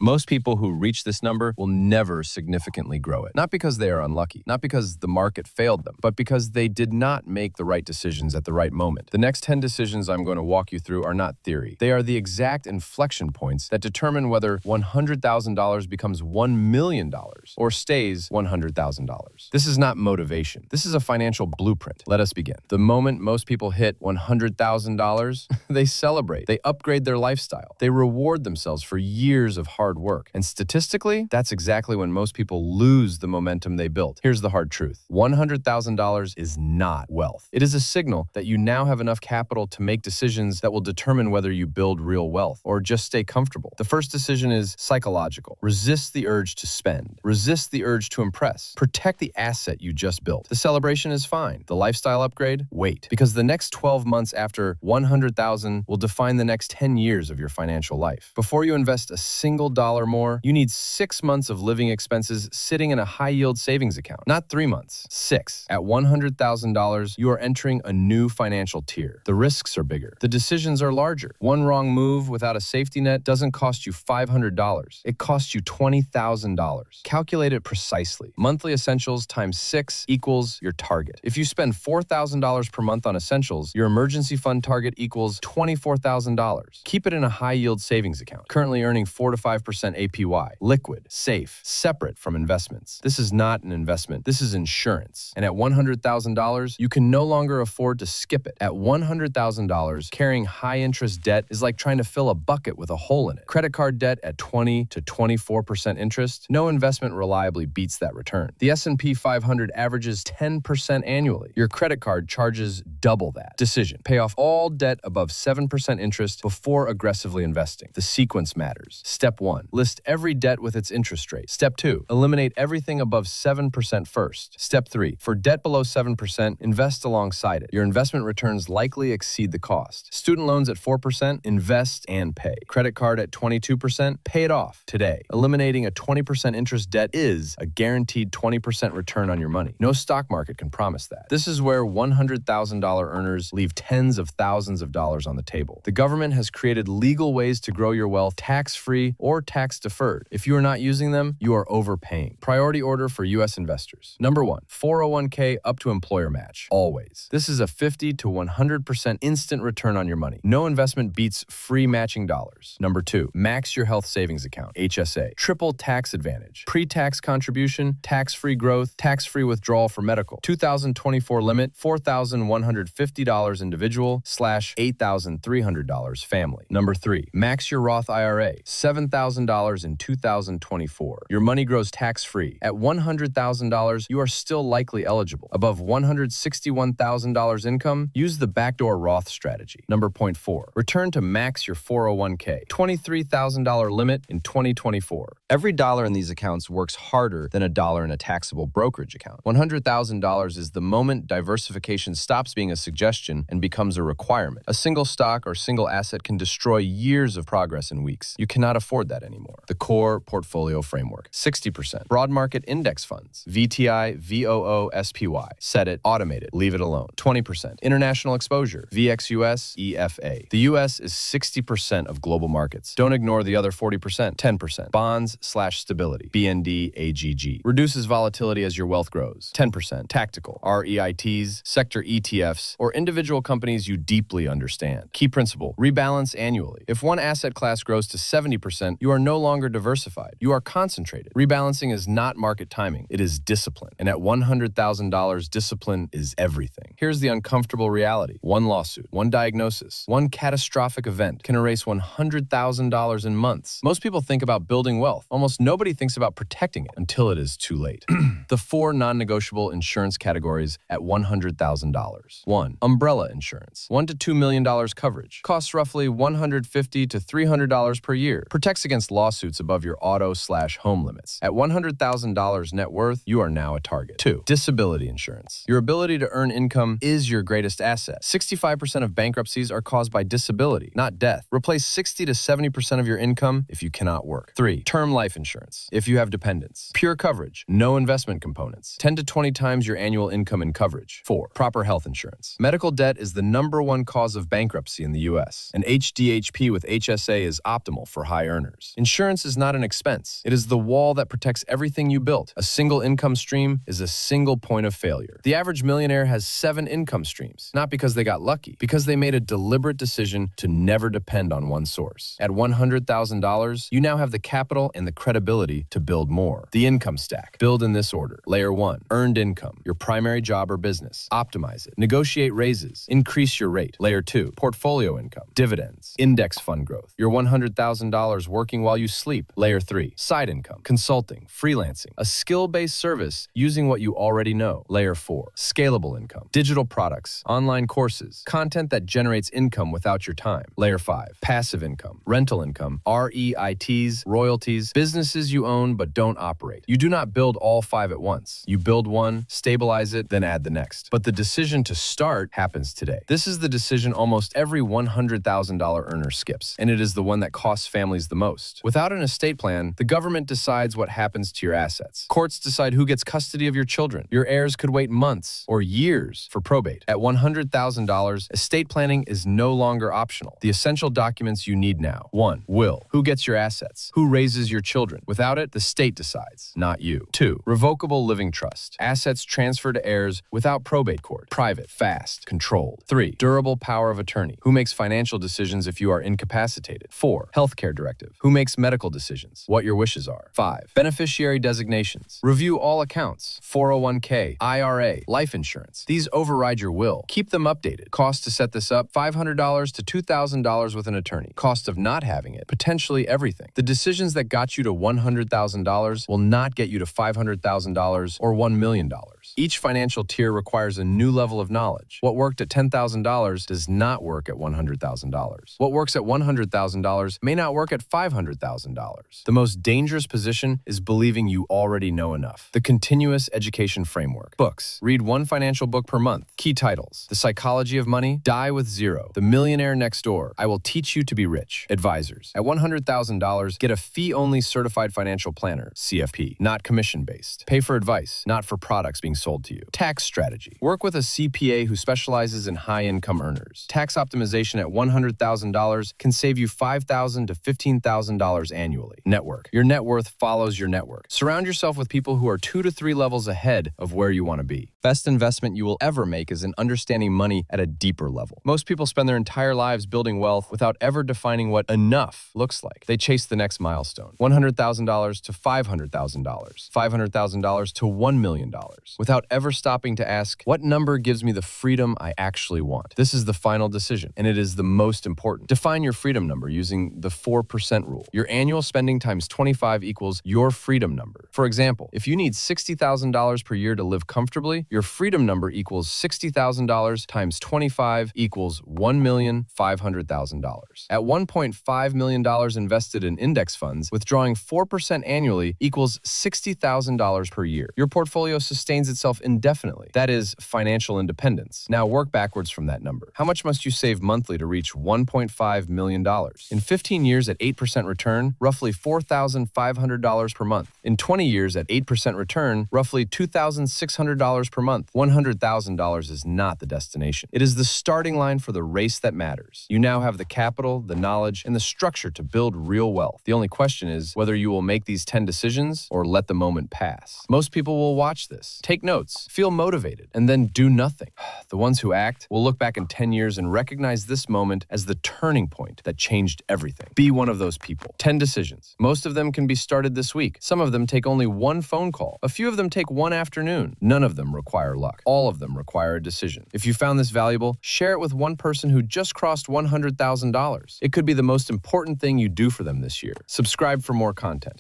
Most people who reach this number will never significantly grow it. Not because they are unlucky, not because the market failed them, but because they did not make the right decisions at the right moment. The next 10 decisions I'm going to walk you through are not theory. They are the exact inflection points that determine whether $100,000 becomes $1 million or stays $100,000. This is not motivation. This is a financial blueprint. Let us begin. The moment most people hit $100,000, they celebrate. They upgrade their lifestyle. They reward themselves for years of hard work. And statistically, that's exactly when most people lose the momentum they built. Here's the hard truth. $100,000 is not wealth. It is a signal that you now have enough capital to make decisions that will determine whether you build real wealth or just stay comfortable. The first decision is psychological. Resist the urge to spend. Resist the urge to impress. Protect the asset you just built. The celebration is fine. The lifestyle upgrade, wait. Because the next 12 months after $100,000 will define the next 10 years of your financial life. Before you invest a single dollar more, you need 6 months of living expenses sitting in a high-yield savings account. Not 3 months, 6. At $100,000, you are entering a new financial tier. The risks are bigger. The decisions are larger. One wrong move without a safety net doesn't cost you $500. It costs you $20,000. Calculate it precisely. Monthly essentials times 6 equals your target. If you spend $4,000 per month on essentials, your emergency fund target equals $24,000. Keep it in a high-yield savings account, currently earning 4 to 5% APY. Liquid, safe, separate from investments. This is not an investment. This is insurance. And at $100,000, you can no longer afford to skip it. At $100,000, carrying high-interest debt is like trying to fill a bucket with a hole in it. Credit card debt at 20 to 24% interest, no investment reliably beats that return. The S&P 500 averages 10% annually. Your credit card charges double that. Decision: pay off all debt above 7% interest before aggressively investing. The sequence matters. Step 1, list every debt with its interest rate. Step 2, eliminate everything above 7% first. Step 3, for debt below 7%, invest alongside it. Your investment returns likely exceed the cost. Student loans at 4%, invest and pay. Credit card at 22%, pay it off today. Eliminating a 20% interest debt is a guaranteed 20% return on your money. No stock market can promise that. This is where $100,000 earners leave tens of thousands of dollars on the table. The government has created legal ways to grow your wealth tax-free or tax-deferred. If you are not using them, you are overpaying. Priority order for U.S. investors. Number 1, 401k up to employer match. Always. This is a 50 to 100% instant return on your money. No investment beats free matching dollars. Number 2, max your health savings account, HSA. Triple tax advantage. Pre-tax contribution, tax-free growth, tax-free withdrawal for medical. 2024 limit, $4,150 individual / $8,300 family. Number 3, max your Roth IRA, $7,000 in 2024. Your money grows tax-free. At $100,000, you are still likely eligible. Above $161,000 income, use the backdoor Roth strategy. Number 4, return to max your 401k, $23,000 limit in 2024. Every dollar in these accounts works harder than a dollar in a taxable brokerage account. $100,000 is the moment diversification stops being a suggestion and becomes a requirement. A single stock or single asset can destroy years of progress in weeks. You cannot afford that anymore. The core portfolio framework. 60%. Broad market index funds. VTI, VOO, SPY. Set it, automate it, leave it alone. 20%. International exposure. VXUS, EFA. The US is 60% of global markets. Don't ignore the other 40%. 10%. Bonds/stability. BND, AGG. Reduces volatility as your wealth grows. 10%. Tactical. REITs, sector ETFs, or individual companies you deeply understand. Key principle: rebalance annually. If one asset class grows to 70%, you are no longer diversified. You are concentrated. Rebalancing is not market timing. It is discipline. And at $100,000, discipline is everything. Here's the uncomfortable reality. One lawsuit, one diagnosis, one catastrophic event can erase $100,000 in months. Most people think about building wealth. Almost nobody thinks about protecting it until it is too late. The 4 non-negotiable insurance categories at $100,000. 1. Umbrella insurance. $1 to $2 million coverage. Costs roughly $150 to $300 per year. Protects against lawsuits above your auto/home limits. At $100,000 net worth, you are now a target. 2. Disability insurance. Your ability to earn income is your greatest asset. 65% of bankruptcies are caused by disability, not death. Replace 60 to 70% of your income if you cannot work. 3. Term life insurance. If you have dependents. Pure coverage. No investment components. 10 to 20 times your annual income in coverage. 4. Proper health insurance. Medical debt is the #1 cause of bankruptcy in the U.S. An HDHP with HSA is optimal for high earners. Insurance is not an expense. It is the wall that protects everything you built. A single income stream is a single point of failure. The average millionaire has 7 income streams, not because they got lucky, because they made a deliberate decision to never depend on one source. At $100,000, you now have the capital and the credibility to build more. The income stack. Build in this order. Layer 1, earned income, your primary job or business. Optimize it. Negotiate raises. Increase your rate. Layer 2, portfolio income, dividends, index fund growth. Your $100,000 working while you sleep. Layer 3, side income, consulting, freelancing, a skill-based service using what you already know. Layer 4, scalable income, digital products, online courses, content that generates income without your time. Layer 5, passive income, rental income, REITs, royalties, businesses you own but don't operate. You do not build all 5 at once. You build one, stabilize it, then add the next. But the decision to start happens today. This is the decision almost every $100,000 earner skips, and it is the one that costs families the most. Without an estate plan, the government decides what happens to your assets. Courts decide who gets custody of your children. Your heirs could wait months or years for probate. At $100,000, estate planning is no longer optional. The essential documents you need now. 1. Will. Who gets your assets? Who raises your children? Without it, the state decides, not you. 2. Revocable living trust. Assets transfer to heirs without probate court. Private, fast, controlled. 3. Durable power of attorney. Who makes financial decisions if you are incapacitated? 4. Healthcare directive. Who makes medical decisions? What your wishes are. 5. Beneficiary designations. Review all accounts. 401k, IRA, life insurance. These override your will. Keep them updated. Cost to set this up, $500 to $2,000 with an attorney. Cost of not having it, potentially everything. The decisions that got you to $100,000 will not get you to $500,000 or $1 million. Each financial tier requires a new level of knowledge. What worked at $10,000 does not work at $100,000. What works at $100,000 may not work at $500,000. The most dangerous position is believing you already know enough. The continuous education framework. Books. Read 1 financial book per month. Key titles. The Psychology of Money. Die with Zero. The Millionaire Next Door. I Will Teach You to Be Rich. Advisors. At $100,000, get a fee-only certified financial planner, CFP, not commission-based. Pay for advice, not for products being sold to you. Tax strategy. Work with a CPA who specializes in high-income earners. Tax optimization at $100,000 can save you $5,000 to $15,000 annually. Network. Your net worth follows your network. Surround yourself with people who are 2 to 3 levels ahead of where you want to be. Best investment you will ever make is in understanding money at a deeper level. Most people spend their entire lives building wealth without ever defining what enough looks like. They chase the next milestone. $100,000 to $500,000. $500,000 to $1 million. Without ever stopping to ask, what number gives me the freedom I actually want? This is the final decision, and it is the most important. Define your freedom number using the 4% rule. Your annual spending times 25 equals your freedom number. For example, if you need $60,000 per year to live comfortably, your freedom number equals $60,000 times 25 equals $1,500,000. At $1.5 million invested in index funds, withdrawing 4% annually equals $60,000 per year. Your portfolio sustains itself indefinitely. That is financial independence. Now work backwards from that number. How much must you save monthly to reach $1.5 million? In 15 years at 8% return, roughly $4,500 per month. In 20 years at 8% return, roughly $2,600 per month. $100,000 is not the destination. It is the starting line for the race that matters. You now have the capital, the knowledge, and the structure to build real wealth. The only question is whether you will make these 10 decisions or let the moment pass. Most people will watch this, take notes, feel motivated, and then do nothing. The ones who act will look back in 10 years and recognize this moment as the turning point that changed everything. Be one of those people. 10 decisions. Most of them can be started this week. Some of them take only 1 phone call. A few of them take 1 afternoon. None of them require luck. All of them require a decision. If you found this valuable, share it with one person who just crossed $100,000. It could be the most important thing you do for them this year. Subscribe for more content.